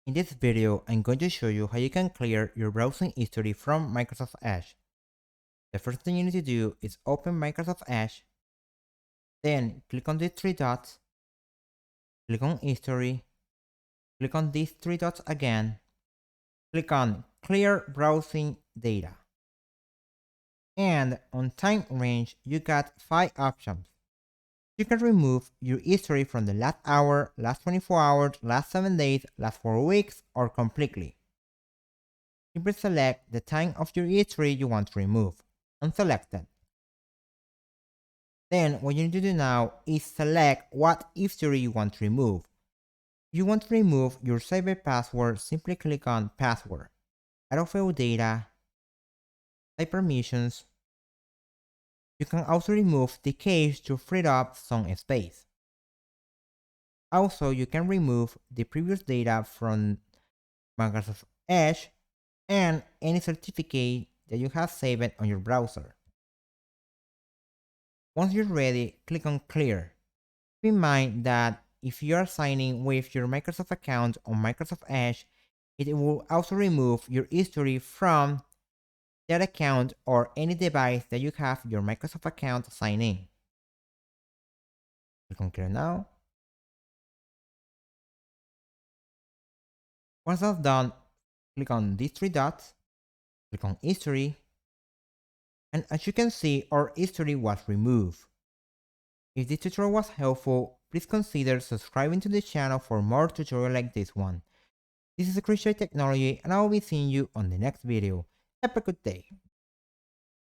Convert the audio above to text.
In this video, I'm going to show you how you can clear your browsing history from Microsoft Edge. The first thing you need to do is open Microsoft Edge, then click on these three dots, click on History, click on these three dots again, click on Clear Browsing Data. And on Time Range, you got 5 options. You can remove your history from the last hour, last 24 hours, last 7 days, last 4 weeks, or completely. Simply select the time of your history you want to remove, and select it. Then what you need to do now is select what history you want to remove. If you want to remove your saved password, simply click on Password, Autofill Data, Type Permissions. You can also remove the cache to free up some space. Also, you can remove the previous data from Microsoft Edge and any certificate that you have saved on your browser. Once you're ready, click on Clear. Keep in mind that if you are signing with your Microsoft account on Microsoft Edge, it will also remove your history from that account or any device that you have your Microsoft account signed in. Click on Clear now. Once that's done, click on these three dots, click on History, and as you can see, our history was removed. If this tutorial was helpful, please consider subscribing to the channel for more tutorials like this one. This is Chris Technology, and I will be seeing you on the next video. Have a good day.